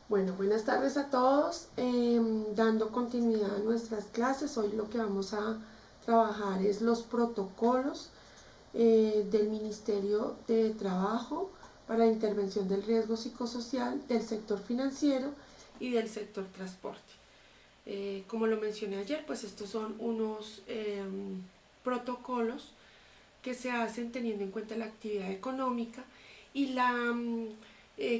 Bueno, buenas tardes a todos. Dando continuidad a nuestras clases, hoy lo que vamos a trabajar es los protocolos del Ministerio de Trabajo para la intervención del riesgo psicosocial del sector financiero y del sector transporte. Como lo mencioné ayer, pues estos son unos protocolos que se hacen teniendo en cuenta la actividad económica y las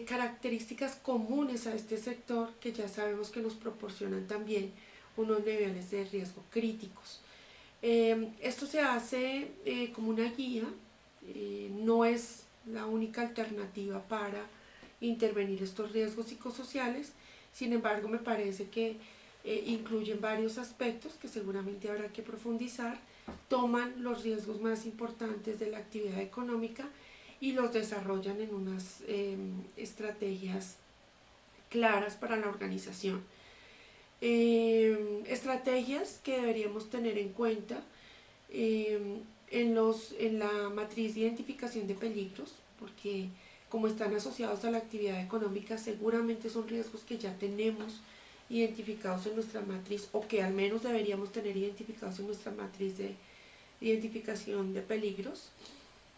características comunes a este sector que ya sabemos que nos proporcionan también unos niveles de riesgo críticos. Esto se hace como una guía, no es la única alternativa para intervenir estos riesgos psicosociales, sin embargo me parece que incluyen varios aspectos que seguramente habrá que profundizar, toman los riesgos más importantes de la actividad económica y los desarrollan en unas estrategias claras para la organización. Estrategias que deberíamos tener en cuenta en la matriz de identificación de peligros, porque como están asociados a la actividad económica, seguramente son riesgos que ya tenemos identificados en nuestra matriz o que al menos deberíamos tener identificados en nuestra matriz de identificación de peligros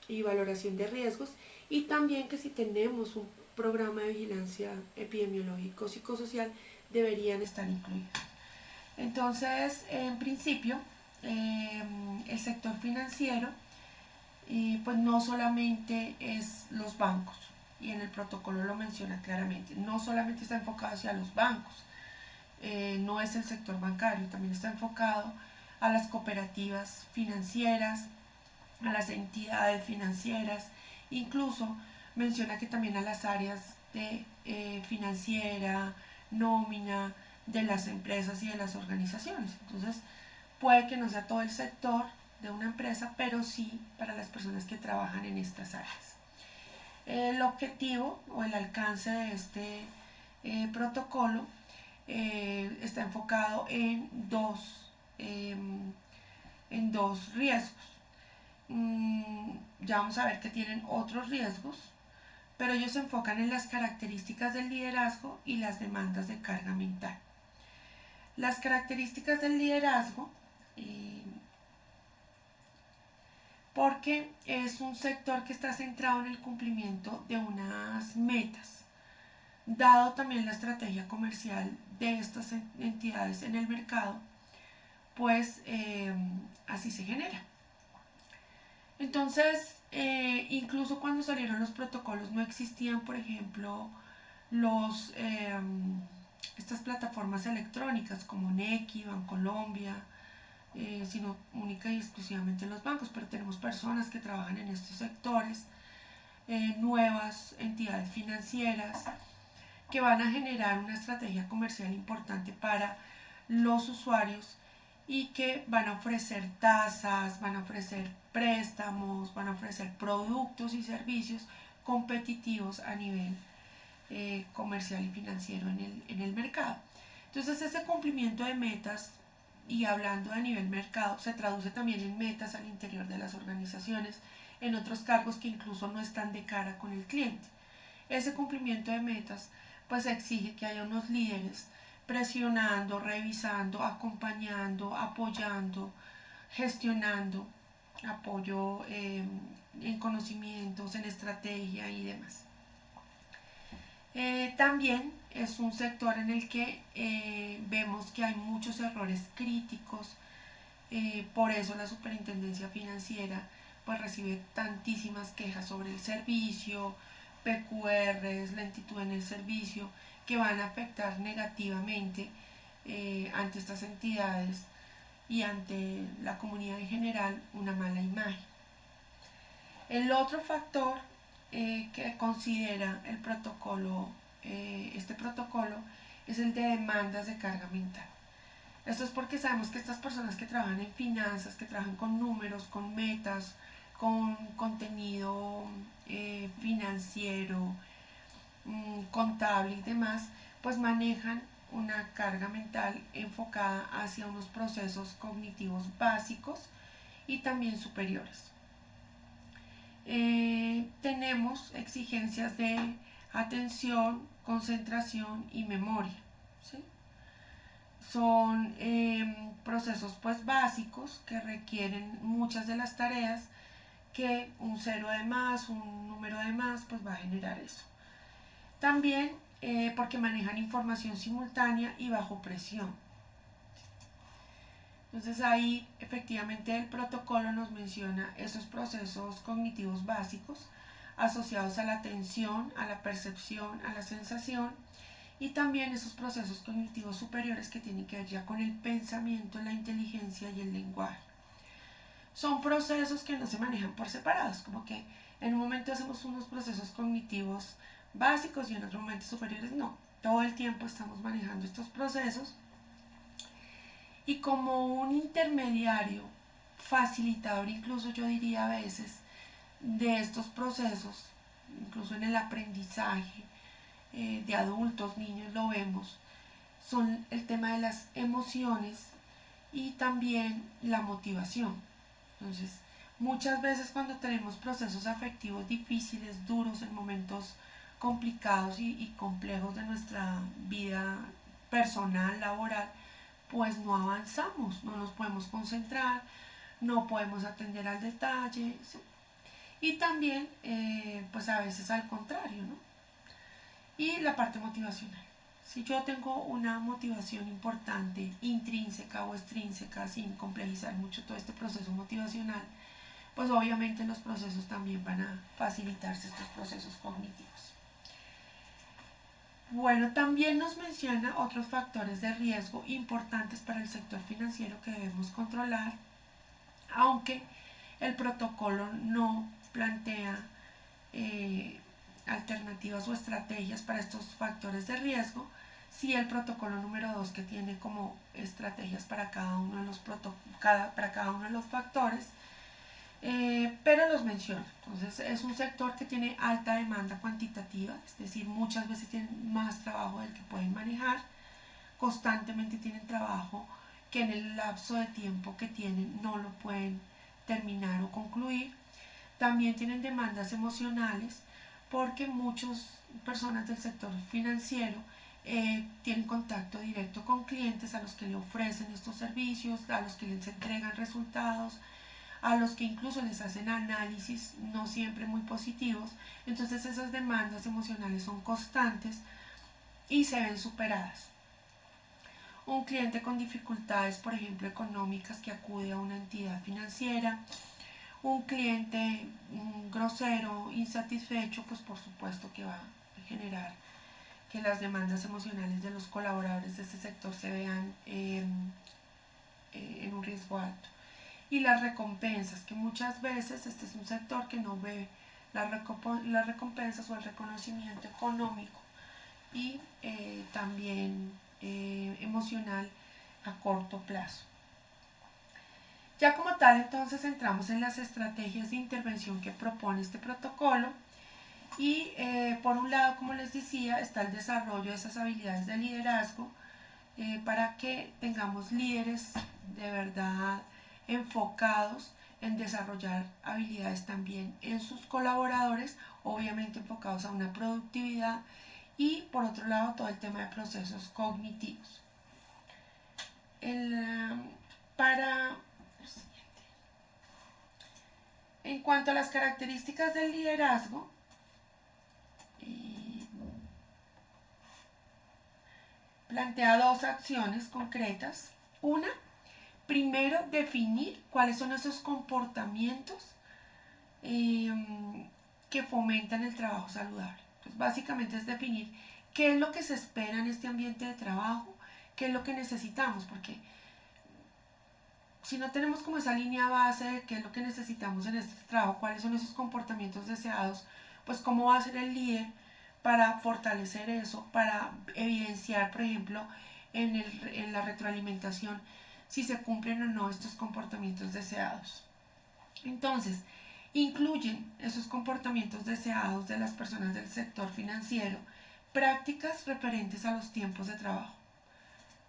y valoración de riesgos, y también que si tenemos un programa de vigilancia epidemiológico psicosocial deberían estar incluidos. Entonces, en principio, el sector financiero pues no solamente es los bancos, y en el protocolo lo menciona claramente, no solamente está enfocado hacia los bancos, no es el sector bancario, también está enfocado a las cooperativas financieras, a las entidades financieras, incluso menciona que también a las áreas de financiera, nómina, de las empresas y de las organizaciones. Entonces, puede que no sea todo el sector de una empresa, pero sí para las personas que trabajan en estas áreas. El objetivo o el alcance de este protocolo está enfocado en dos riesgos. Ya vamos a ver que tienen otros riesgos, pero ellos se enfocan en las características del liderazgo y las demandas de carga mental. Las características del liderazgo, porque es un sector que está centrado en el cumplimiento de unas metas, dado también la estrategia comercial de estas entidades en el mercado, pues así se genera. Entonces, incluso cuando salieron los protocolos no existían, por ejemplo, estas plataformas electrónicas como Nequi, Bancolombia, sino única y exclusivamente en los bancos, pero tenemos personas que trabajan en estos sectores, nuevas entidades financieras que van a generar una estrategia comercial importante para los usuarios y que van a ofrecer tasas, van a ofrecer préstamos, van a ofrecer productos y servicios competitivos a nivel comercial y financiero en el mercado. Entonces, ese cumplimiento de metas, y hablando a nivel mercado, se traduce también en metas al interior de las organizaciones, en otros cargos que incluso no están de cara con el cliente. Ese cumplimiento de metas pues exige que haya unos líderes presionando, revisando, acompañando, apoyando, gestionando, apoyo en conocimientos, en estrategia y demás. También es un sector en el que vemos que hay muchos errores críticos, por eso la Superintendencia Financiera pues recibe tantísimas quejas sobre el servicio, PQRs, lentitud en el servicio, que van a afectar negativamente ante estas entidades y ante la comunidad en general una mala imagen. El otro factor que considera el protocolo, este protocolo, es el de demandas de carga mental. Esto es porque sabemos que estas personas que trabajan en finanzas, que trabajan con números, con metas, con contenido financiero, contable y demás, pues manejan una carga mental enfocada hacia unos procesos cognitivos básicos y también superiores. Tenemos exigencias de atención, concentración y memoria, ¿sí? Son procesos pues básicos que requieren muchas de las tareas que un cero de más, un número de más, pues va a generar eso. También porque manejan información simultánea y bajo presión. Entonces ahí efectivamente el protocolo nos menciona esos procesos cognitivos básicos asociados a la atención, a la percepción, a la sensación y también esos procesos cognitivos superiores que tienen que ver ya con el pensamiento, la inteligencia y el lenguaje. Son procesos que no se manejan por separados, como que en un momento hacemos unos procesos cognitivos básicos y en otro momento superiores no. Todo el tiempo estamos manejando estos procesos y como un intermediario, facilitador incluso yo diría a veces, de estos procesos, incluso en el aprendizaje de adultos, niños lo vemos, son el tema de las emociones y también la motivación. Entonces, muchas veces cuando tenemos procesos afectivos difíciles, duros, en momentos complicados y complejos de nuestra vida personal, laboral, pues no avanzamos, no nos podemos concentrar, no podemos atender al detalle, ¿sí? Y también, pues a veces al contrario, ¿no? Y la parte motivacional. Si yo tengo una motivación importante, intrínseca o extrínseca, sin complejizar mucho todo este proceso motivacional, pues obviamente los procesos también van a facilitarse estos procesos cognitivos. Bueno, también nos menciona otros factores de riesgo importantes para el sector financiero que debemos controlar, aunque el protocolo no plantea alternativas o estrategias para estos factores de riesgo. Sí, el protocolo número 2 que tiene como estrategias para cada uno de los factores, pero los menciona. Entonces es un sector que tiene alta demanda cuantitativa, es decir, muchas veces tienen más trabajo del que pueden manejar, constantemente tienen trabajo que en el lapso de tiempo que tienen no lo pueden terminar o concluir. También tienen demandas emocionales porque muchas personas del sector financiero tienen contacto directo con clientes a los que le ofrecen estos servicios, a los que les entregan resultados, a los que incluso les hacen análisis no siempre muy positivos. Entonces esas demandas emocionales son constantes y se ven superadas. Un cliente con dificultades, por ejemplo, económicas que acude a una entidad financiera, un cliente grosero, insatisfecho, pues por supuesto que va a generar que las demandas emocionales de los colaboradores de este sector se vean en un riesgo alto. Y las recompensas, que muchas veces este es un sector que no ve las recompensas o el reconocimiento económico y también emocional a corto plazo. Ya como tal, entonces entramos en las estrategias de intervención que propone este protocolo y por un lado, como les decía, está el desarrollo de esas habilidades de liderazgo para que tengamos líderes de verdad enfocados en desarrollar habilidades también en sus colaboradores, obviamente enfocados a una productividad y por otro lado todo el tema de procesos cognitivos. En cuanto a las características del liderazgo, plantea dos acciones concretas. Una, primero definir cuáles son esos comportamientos que fomentan el trabajo saludable. Entonces, básicamente es definir qué es lo que se espera en este ambiente de trabajo, qué es lo que necesitamos, porque si no tenemos como esa línea base de qué es lo que necesitamos en este trabajo, cuáles son esos comportamientos deseados, pues cómo va a ser el líder para fortalecer eso, para evidenciar, por ejemplo, en la retroalimentación, si se cumplen o no estos comportamientos deseados. Entonces, incluyen esos comportamientos deseados de las personas del sector financiero, prácticas referentes a los tiempos de trabajo.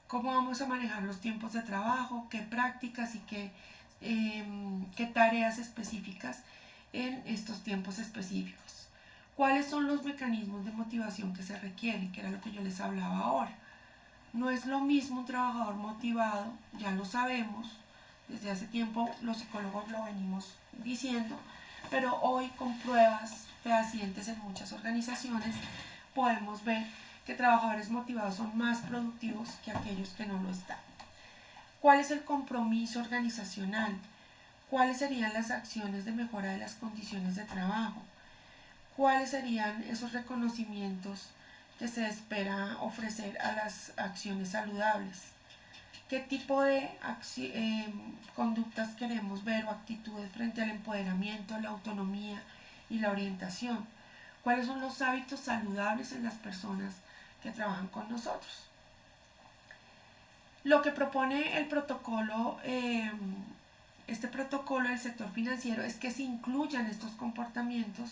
¿Cómo vamos a manejar los tiempos de trabajo? ¿Qué prácticas y qué tareas específicas en estos tiempos específicos? ¿Cuáles son los mecanismos de motivación que se requieren? Que era lo que yo les hablaba ahora. No es lo mismo un trabajador motivado, ya lo sabemos, desde hace tiempo los psicólogos lo venimos diciendo, pero hoy con pruebas fehacientes en muchas organizaciones podemos ver que trabajadores motivados son más productivos que aquellos que no lo están. ¿Cuál es el compromiso organizacional? ¿Cuáles serían las acciones de mejora de las condiciones de trabajo? ¿Cuáles serían esos reconocimientos que se espera ofrecer a las acciones saludables? ¿Qué tipo de conductas queremos ver o actitudes frente al empoderamiento, la autonomía y la orientación? ¿Cuáles son los hábitos saludables en las personas que trabajan con nosotros? Lo que propone el protocolo, este protocolo del sector financiero, es que se incluyan estos comportamientos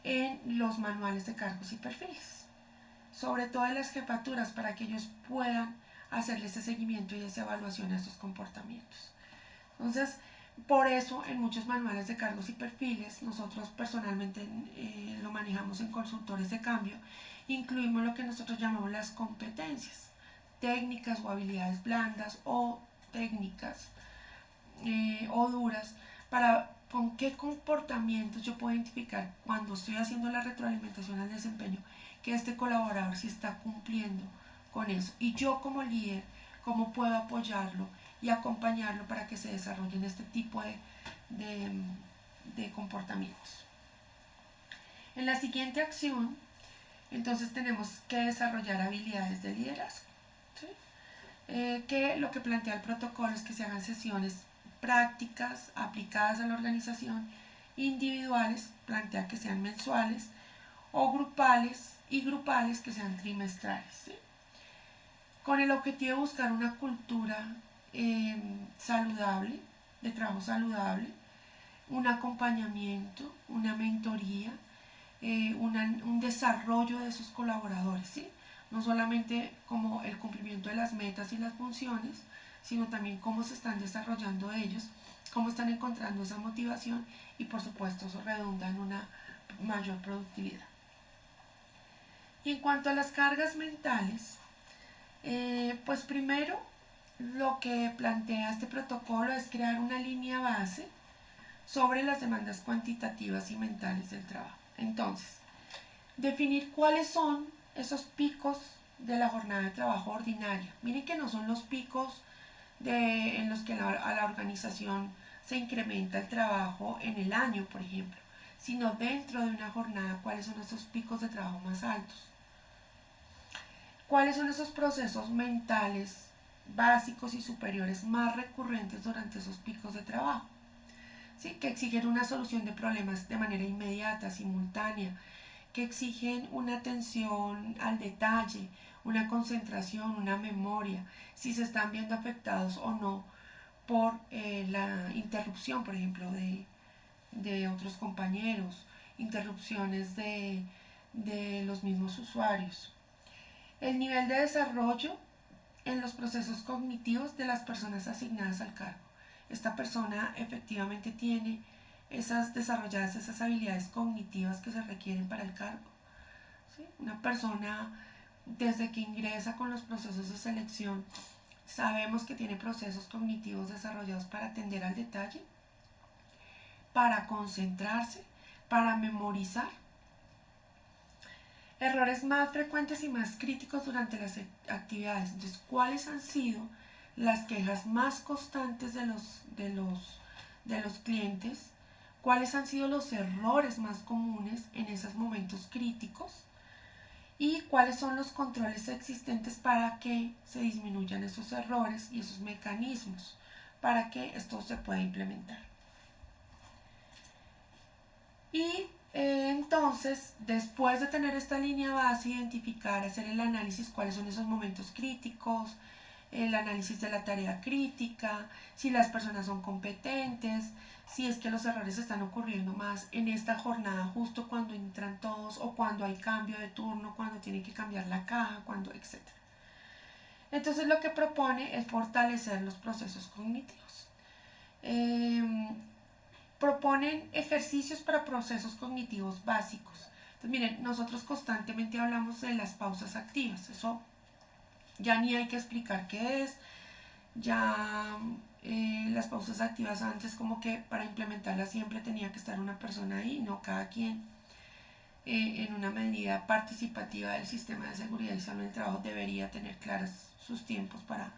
en los manuales de cargos y perfiles, sobre todo en las jefaturas, para que ellos puedan hacerle ese seguimiento y esa evaluación a estos comportamientos. Entonces, por eso en muchos manuales de cargos y perfiles, nosotros personalmente lo manejamos en consultores de cambio, incluimos lo que nosotros llamamos las competencias, técnicas o habilidades blandas o técnicas o duras, para con qué comportamientos yo puedo identificar cuando estoy haciendo la retroalimentación al desempeño que este colaborador sí está cumpliendo con eso, y yo como líder cómo puedo apoyarlo y acompañarlo para que se desarrollen este tipo de comportamientos. En la siguiente acción, entonces tenemos que desarrollar habilidades de liderazgo, ¿sí? Que lo que plantea el protocolo es que se hagan sesiones prácticas aplicadas a la organización, individuales, plantea que sean mensuales, o grupales, y grupales que sean trimestrales, ¿sí? Con el objetivo de buscar una cultura saludable, de trabajo saludable, un acompañamiento, una mentoría, un desarrollo de sus colaboradores, ¿sí? No solamente como el cumplimiento de las metas y las funciones, sino también cómo se están desarrollando ellos, cómo están encontrando esa motivación, y por supuesto eso redunda en una mayor productividad. Y en cuanto a las cargas mentales, pues primero lo que plantea este protocolo es crear una línea base sobre las demandas cuantitativas y mentales del trabajo. Entonces, definir cuáles son esos picos de la jornada de trabajo ordinaria. Miren que no son los picos en los que a la organización se incrementa el trabajo en el año, por ejemplo, sino dentro de una jornada, cuáles son esos picos de trabajo más altos. ¿Cuáles son esos procesos mentales básicos y superiores más recurrentes durante esos picos de trabajo? ¿Sí? Que exigen una solución de problemas de manera inmediata, simultánea, que exigen una atención al detalle, una concentración, una memoria, si se están viendo afectados o no por la interrupción, por ejemplo, de otros compañeros, interrupciones de los mismos usuarios. El nivel de desarrollo en los procesos cognitivos de las personas asignadas al cargo. Esta persona efectivamente tiene desarrolladas esas habilidades cognitivas que se requieren para el cargo, ¿sí? Una persona, desde que ingresa con los procesos de selección, sabemos que tiene procesos cognitivos desarrollados para atender al detalle, para concentrarse, para memorizar. Errores más frecuentes y más críticos durante las actividades. Entonces, ¿cuáles han sido las quejas más constantes de los clientes? ¿Cuáles han sido los errores más comunes en esos momentos críticos? ¿Y cuáles son los controles existentes para que se disminuyan esos errores y esos mecanismos para que esto se pueda implementar? Y entonces, después de tener esta línea base, identificar, hacer el análisis, cuáles son esos momentos críticos, el análisis de la tarea crítica, si las personas son competentes, si es que los errores están ocurriendo más en esta jornada justo cuando entran todos, o cuando hay cambio de turno, cuando tienen que cambiar la caja, cuando, etc. Entonces lo que propone es fortalecer los procesos cognitivos. Proponen ejercicios para procesos cognitivos básicos, Entonces, miren, nosotros constantemente hablamos de las pausas activas. Eso ya ni hay que explicar qué es. Ya las pausas activas antes como que para implementarlas siempre tenía que estar una persona ahí, no cada quien. En una medida participativa del sistema de seguridad y salud en el trabajo debería tener claras sus tiempos para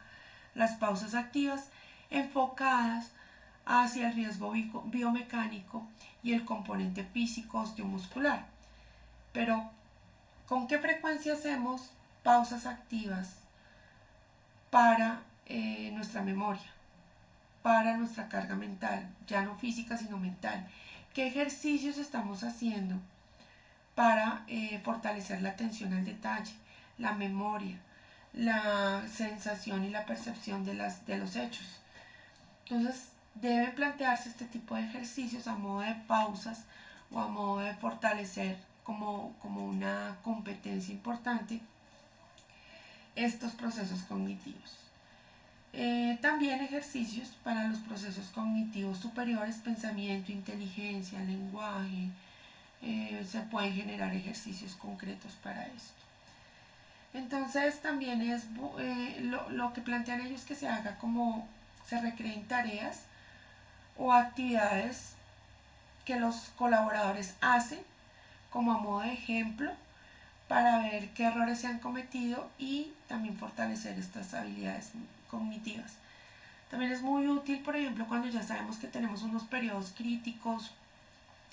las pausas activas enfocadas hacia el riesgo biomecánico y el componente físico osteomuscular. Pero, ¿con qué frecuencia hacemos pausas activas para nuestra memoria, para nuestra carga mental, ya no física sino mental? ¿Qué ejercicios estamos haciendo para fortalecer la atención al detalle, la memoria, la sensación y la percepción de los hechos? Entonces, debe plantearse este tipo de ejercicios a modo de pausas o a modo de fortalecer como una competencia importante estos procesos cognitivos. También ejercicios para los procesos cognitivos superiores, pensamiento, inteligencia, lenguaje. Se pueden generar ejercicios concretos para esto. Entonces también es lo que plantean ellos que se haga como se recreen tareas o actividades que los colaboradores hacen como a modo de ejemplo para ver qué errores se han cometido y también fortalecer estas habilidades cognitivas. También es muy útil, por ejemplo, cuando ya sabemos que tenemos unos periodos críticos,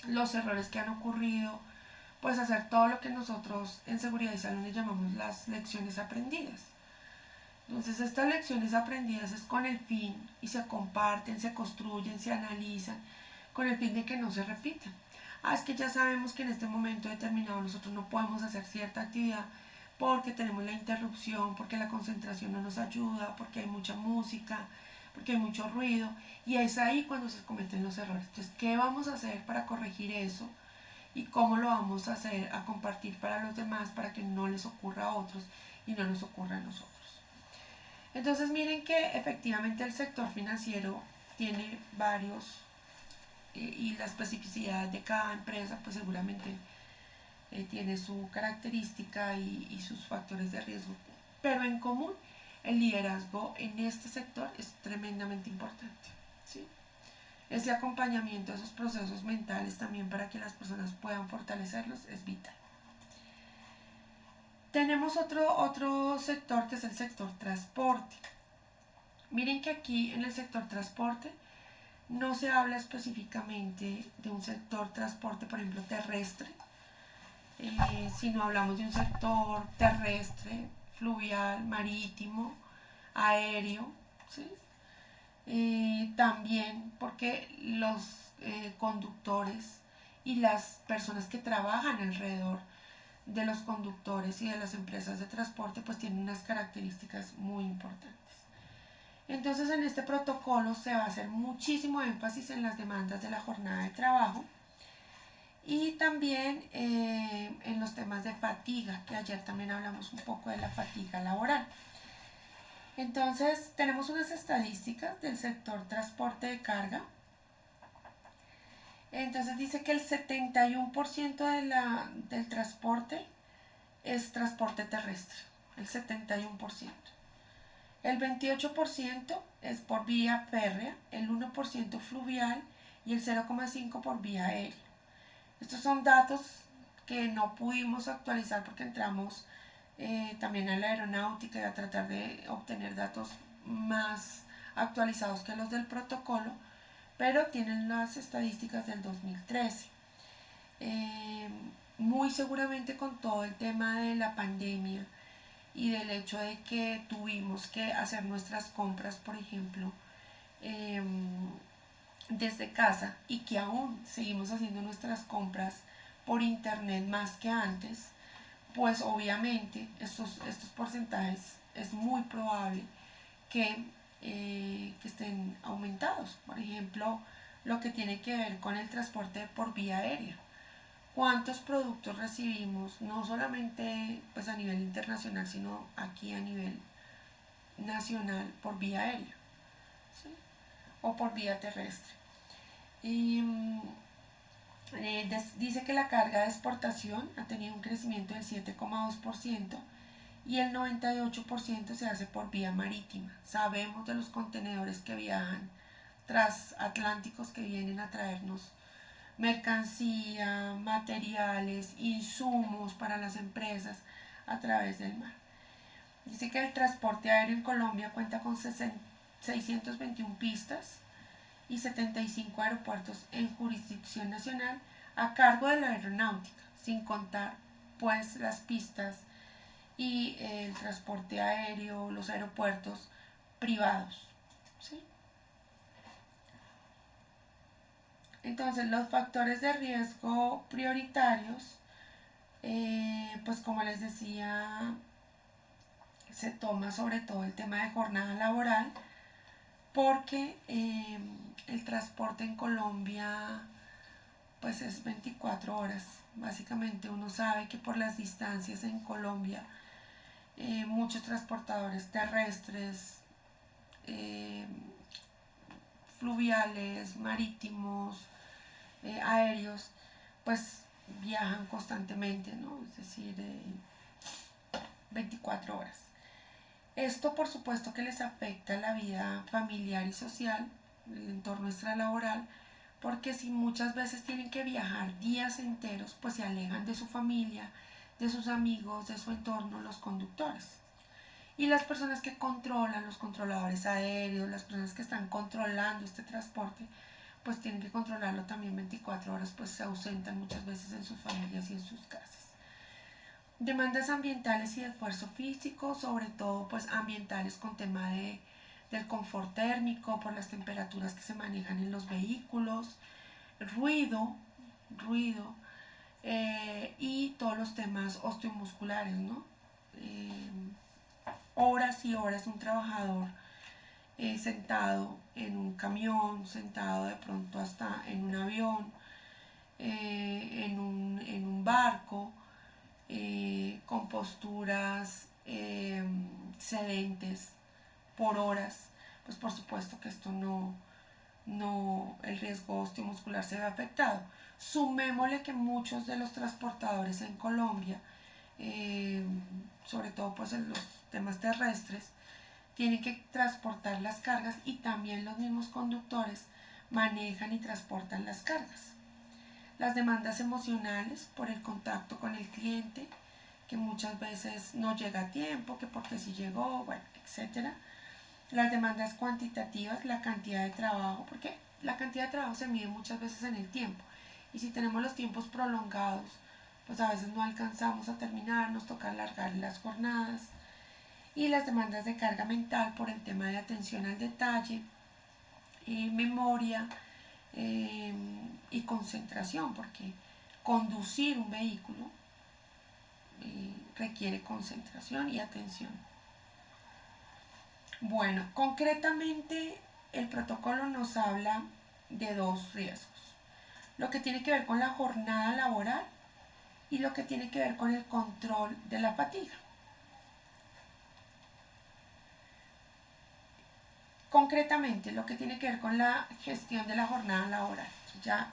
los errores que han ocurrido, pues hacer todo lo que nosotros en seguridad y salud le llamamos las lecciones aprendidas. Entonces estas lecciones aprendidas es con el fin y se comparten, se construyen, se analizan, con el fin de que no se repitan. Es que ya sabemos que en este momento determinado nosotros no podemos hacer cierta actividad porque tenemos la interrupción, porque la concentración no nos ayuda, porque hay mucha música, porque hay mucho ruido, y es ahí cuando se cometen los errores. Entonces, ¿qué vamos a hacer para corregir eso? ¿Y cómo lo vamos a hacer, a compartir para los demás para que no les ocurra a otros y no nos ocurra a nosotros? Entonces miren que efectivamente el sector financiero tiene varios y la especificidad de cada empresa pues seguramente tiene su característica y sus factores de riesgo, pero en común el liderazgo en este sector es tremendamente importante, ¿sí? Ese acompañamiento a esos procesos mentales también para que las personas puedan fortalecerlos es vital. Tenemos otro sector que es el sector transporte. Miren que aquí en el sector transporte no se habla específicamente de un sector transporte, por ejemplo, terrestre, sino hablamos de un sector terrestre, fluvial, marítimo, aéreo, ¿sí? También porque los conductores y las personas que trabajan alrededor de los conductores y de las empresas de transporte pues tienen unas características muy importantes. Entonces en este protocolo se va a hacer muchísimo énfasis en las demandas de la jornada de trabajo y también en los temas de fatiga, que ayer también hablamos un poco de la fatiga laboral. Entonces tenemos unas estadísticas del sector transporte de carga. Entonces dice que el 71% del transporte es transporte terrestre, el 71%. El 28% es por vía férrea, el 1% fluvial y el 0,5% por vía aérea. Estos son datos que no pudimos actualizar porque entramos también a la aeronáutica y a tratar de obtener datos más actualizados que los del protocolo, pero tienen las estadísticas del 2013. Muy seguramente con todo el tema de la pandemia y del hecho de que tuvimos que hacer nuestras compras, por ejemplo, desde casa y que aún seguimos haciendo nuestras compras por internet más que antes, pues obviamente estos porcentajes es muy probable que estén aumentados. Por ejemplo, lo que tiene que ver con el transporte por vía aérea. ¿Cuántos productos recibimos, no solamente pues, a nivel internacional, sino aquí a nivel nacional por vía aérea, ¿sí? O por vía terrestre? dice que la carga de exportación ha tenido un crecimiento del 7,2% y el 98% se hace por vía marítima. Sabemos de los contenedores que viajan transatlánticos que vienen a traernos mercancía, materiales, insumos para las empresas a través del mar. Dice que el transporte aéreo en Colombia cuenta con 621 pistas y 75 aeropuertos en jurisdicción nacional a cargo de la aeronáutica, sin contar pues las pistas y el transporte aéreo, los aeropuertos privados, ¿sí? Entonces los factores de riesgo prioritarios, pues como les decía, se toma sobre todo el tema de jornada laboral, porque el transporte en Colombia pues es 24 horas. Básicamente uno sabe que por las distancias en Colombia muchos transportadores terrestres, fluviales, marítimos, aéreos, pues viajan constantemente, ¿no? Es decir, 24 horas. Esto por supuesto que les afecta la vida familiar y social, el entorno extralaboral, porque si muchas veces tienen que viajar días enteros, pues se alejan de su familia, de sus amigos, de su entorno, los conductores. Y las personas que controlan, los controladores aéreos, las personas que están controlando este transporte, pues tienen que controlarlo también 24 horas, pues se ausentan muchas veces en sus familias y en sus casas. Demandas ambientales y de esfuerzo físico, sobre todo pues ambientales con tema del confort térmico, por las temperaturas que se manejan en los vehículos, ruido, y todos los temas osteomusculares, ¿no? Horas y horas un trabajador sentado en un camión, sentado de pronto hasta en un avión, en un barco, con posturas sedentes por horas, pues por supuesto que esto el riesgo osteomuscular se ve afectado. Sumémosle que muchos de los transportadores en Colombia, sobre todo pues en los temas terrestres, tienen que transportar las cargas y también los mismos conductores manejan y transportan las cargas. Las demandas emocionales por el contacto con el cliente, que muchas veces no llega a tiempo, que porque si llegó, bueno, etc. Las demandas cuantitativas, la cantidad de trabajo, porque la cantidad de trabajo se mide muchas veces en el tiempo. Y si tenemos los tiempos prolongados, pues a veces no alcanzamos a terminar, nos toca alargar las jornadas. Y las demandas de carga mental por el tema de atención al detalle, memoria y concentración, porque conducir un vehículo requiere concentración y atención. Bueno, concretamente el protocolo nos habla de dos riesgos: lo que tiene que ver con la jornada laboral y lo que tiene que ver con el control de la fatiga. Concretamente, lo que tiene que ver con la gestión de la jornada laboral. Ya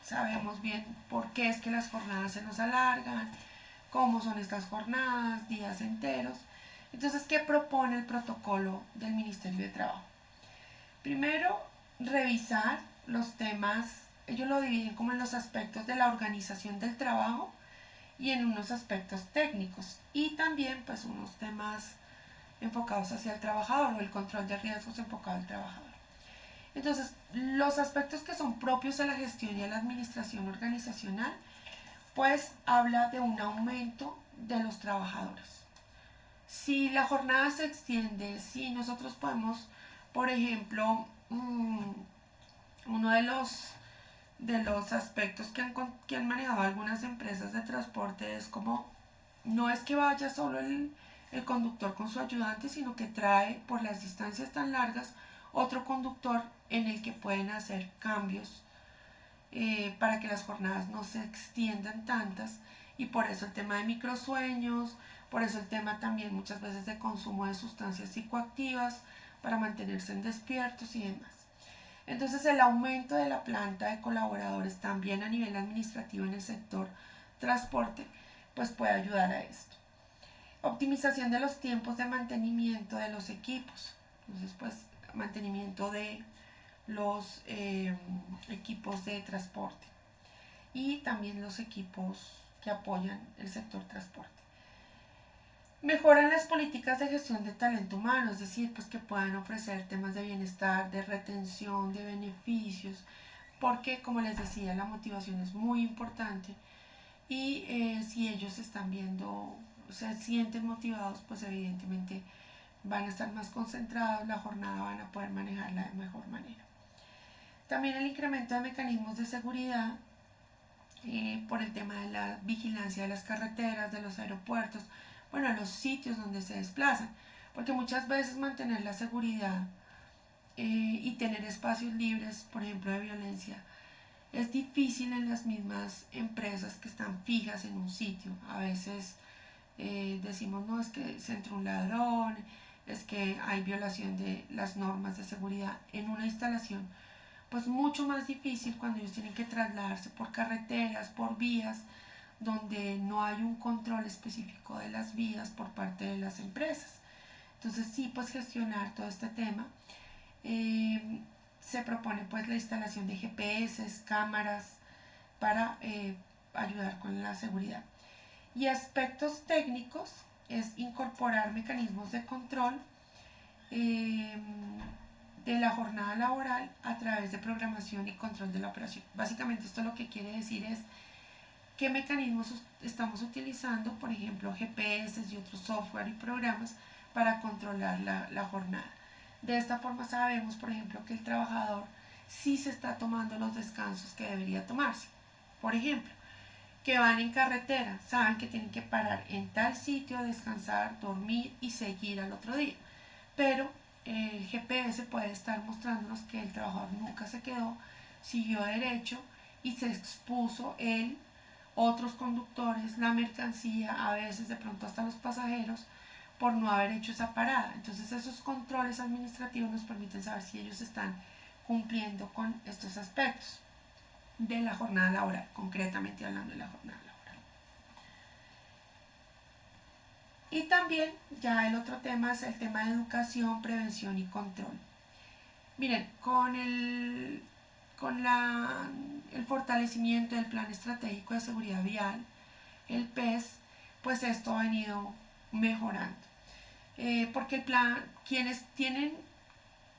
sabemos bien por qué es que las jornadas se nos alargan, cómo son estas jornadas, días enteros. Entonces, ¿qué propone el protocolo del Ministerio de Trabajo? Primero, revisar los temas. Ellos lo dividen como en los aspectos de la organización del trabajo y en unos aspectos técnicos, y también pues unos temas enfocados hacia el trabajador, o el control de riesgos enfocado al trabajador. Entonces, los aspectos que son propios a la gestión y a la administración organizacional, pues habla de un aumento de los trabajadores. Si la jornada se extiende, si nosotros podemos, por ejemplo, uno de los aspectos que han manejado algunas empresas de transporte es como, no es que vaya solo el conductor con su ayudante, sino que trae por las distancias tan largas otro conductor en el que pueden hacer cambios para que las jornadas no se extiendan tantas, y por eso el tema de microsueños, por eso el tema también muchas veces de consumo de sustancias psicoactivas para mantenerse en despiertos y demás. Entonces el aumento de la planta de colaboradores también a nivel administrativo en el sector transporte pues puede ayudar a esto. Optimización de los tiempos de mantenimiento de los equipos. Entonces pues mantenimiento de los equipos de transporte y también los equipos que apoyan el sector transporte. Mejoran las políticas de gestión de talento humano, es decir, pues que puedan ofrecer temas de bienestar, de retención, de beneficios, porque como les decía, la motivación es muy importante y si ellos están viendo, se sienten motivados, pues evidentemente van a estar más concentrados, la jornada van a poder manejarla de mejor manera. También el incremento de mecanismos de seguridad por el tema de la vigilancia de las carreteras, de los aeropuertos, bueno, los sitios donde se desplazan, porque muchas veces mantener la seguridad y tener espacios libres, por ejemplo, de violencia, es difícil en las mismas empresas que están fijas en un sitio. A veces decimos, no, es que se entró un ladrón, es que hay violación de las normas de seguridad en una instalación, pues mucho más difícil cuando ellos tienen que trasladarse por carreteras, por vías, donde no hay un control específico de las vías por parte de las empresas. Entonces sí, pues gestionar todo este tema. Se propone pues la instalación de GPS, cámaras para ayudar con la seguridad. Y aspectos técnicos es incorporar mecanismos de control de la jornada laboral a través de programación y control de la operación. Básicamente esto lo que quiere decir es qué mecanismos estamos utilizando, por ejemplo GPS y otros software y programas para controlar la jornada. De esta forma sabemos, por ejemplo, que el trabajador sí se está tomando los descansos que debería tomarse. Por ejemplo, que van en carretera, saben que tienen que parar en tal sitio, descansar, dormir y seguir al otro día. Pero el GPS puede estar mostrándonos que el trabajador nunca se quedó, siguió derecho y se expuso él, otros conductores, la mercancía, a veces de pronto hasta los pasajeros, por no haber hecho esa parada. Entonces esos controles administrativos nos permiten saber si ellos están cumpliendo con estos aspectos de la jornada laboral, concretamente hablando de la jornada laboral. Y también ya el otro tema es el tema de educación, prevención y control. Miren, con el fortalecimiento del Plan Estratégico de Seguridad Vial, el PES, pues esto ha venido mejorando. Porque el plan, quienes tienen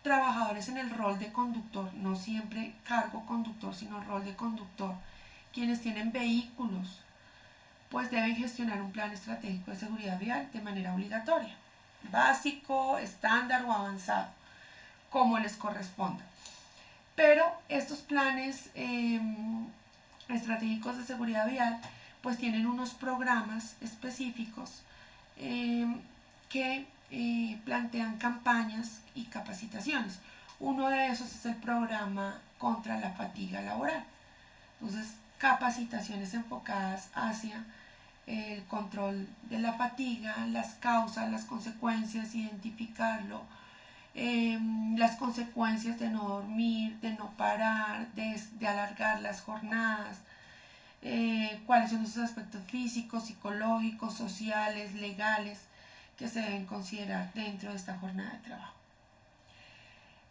trabajadores en el rol de conductor, no siempre cargo conductor, sino rol de conductor, quienes tienen vehículos, pues deben gestionar un plan estratégico de seguridad vial de manera obligatoria, básico, estándar o avanzado, como les corresponda. Pero estos planes estratégicos de seguridad vial pues tienen unos programas específicos que plantean campañas y capacitaciones. Uno de esos es el programa contra la fatiga laboral. Entonces, capacitaciones enfocadas hacia el control de la fatiga, las causas, las consecuencias, identificarlo, las consecuencias de no dormir, de no parar, de alargar las jornadas, cuáles son esos aspectos físicos, psicológicos, sociales, legales que se deben considerar dentro de esta jornada de trabajo.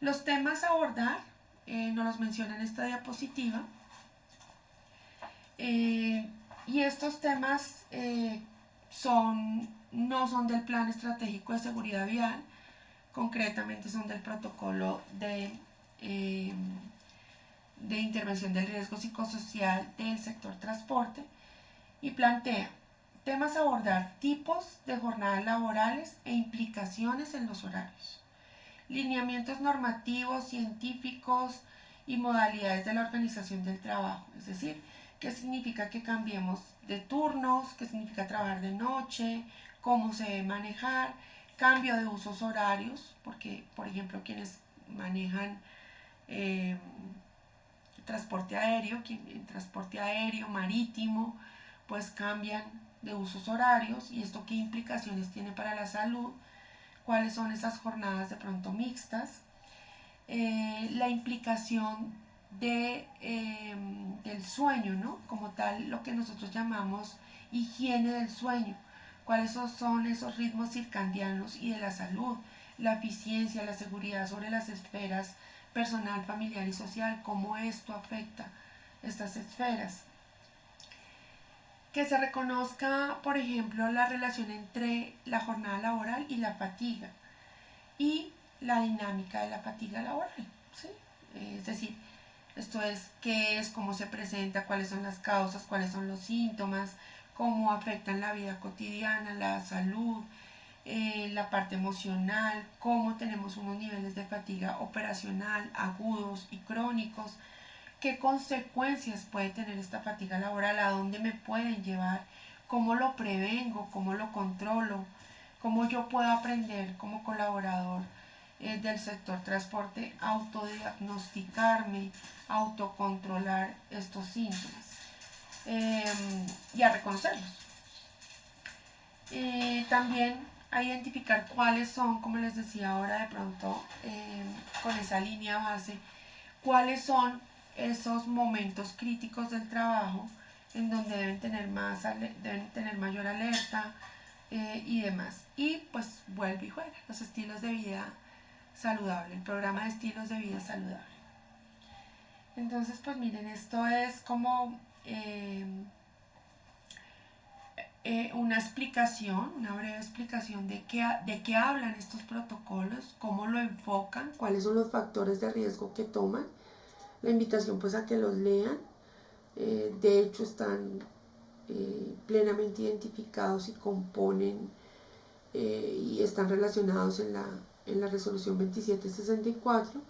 Los temas a abordar nos los menciona en esta diapositiva y estos temas no son del Plan Estratégico de Seguridad Vial, concretamente son del protocolo de intervención del riesgo psicosocial del sector transporte y plantea temas a abordar: tipos de jornadas laborales e implicaciones en los horarios, lineamientos normativos, científicos y modalidades de la organización del trabajo, es decir, qué significa que cambiemos de turnos, qué significa trabajar de noche, cómo se debe manejar, cambio de usos horarios, porque por ejemplo quienes manejan transporte aéreo, marítimo, pues cambian de usos horarios y esto qué implicaciones tiene para la salud, cuáles son esas jornadas de pronto mixtas, la implicación del sueño, ¿no? Como tal, lo que nosotros llamamos higiene del sueño. ¿Cuáles son esos ritmos circadianos y de la salud? La eficiencia, la seguridad sobre las esferas personal, familiar y social, cómo esto afecta estas esferas. Que se reconozca, por ejemplo, la relación entre la jornada laboral y la fatiga y la dinámica de la fatiga laboral, ¿sí? Es decir, esto es qué es, cómo se presenta, cuáles son las causas, cuáles son los síntomas, cómo afectan la vida cotidiana, la salud, la parte emocional, cómo tenemos unos niveles de fatiga operacional agudos y crónicos, qué consecuencias puede tener esta fatiga laboral, a dónde me pueden llevar, cómo lo prevengo, cómo lo controlo, cómo yo puedo aprender como colaborador del sector transporte, autodiagnosticarme, autocontrolar estos síntomas y a reconocerlos. También a identificar cuáles son, como les decía ahora de pronto, con esa línea base, cuáles son esos momentos críticos del trabajo en donde deben tener mayor alerta y demás. Y pues vuelve y juega, los estilos de vida saludable, el programa de estilos de vida saludable. Entonces, pues miren, esto es como una explicación, una breve explicación de qué hablan estos protocolos, cómo lo enfocan, cuáles son los factores de riesgo que toman. La invitación pues a que los lean. De hecho están plenamente identificados y componen y están relacionados en la resolución 2764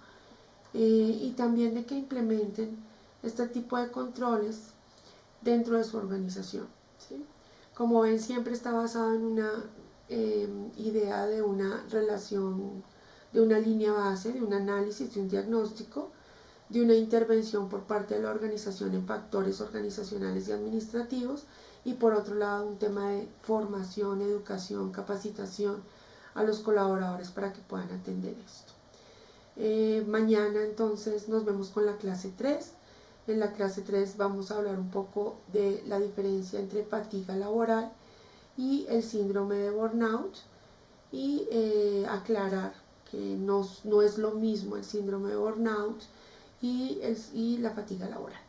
y también de que implementen este tipo de controles dentro de su organización, ¿sí? Como ven, siempre está basado en una idea de una relación, de una línea base, de un análisis, de un diagnóstico, de una intervención por parte de la organización en factores organizacionales y administrativos, y por otro lado un tema de formación, educación, capacitación a los colaboradores para que puedan atender esto. Mañana entonces nos vemos con la clase 3. En la clase 3 vamos a hablar un poco de la diferencia entre fatiga laboral y el síndrome de burnout y aclarar que no es lo mismo el síndrome de burnout y la fatiga laboral.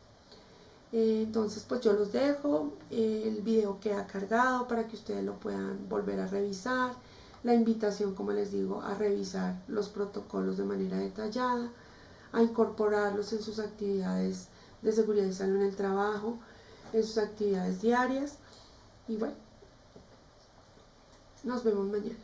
Entonces pues yo los dejo, el video queda cargado para que ustedes lo puedan volver a revisar, la invitación, como les digo, a revisar los protocolos de manera detallada, a incorporarlos en sus actividades de seguridad y salud en el trabajo, en sus actividades diarias, y bueno, nos vemos mañana.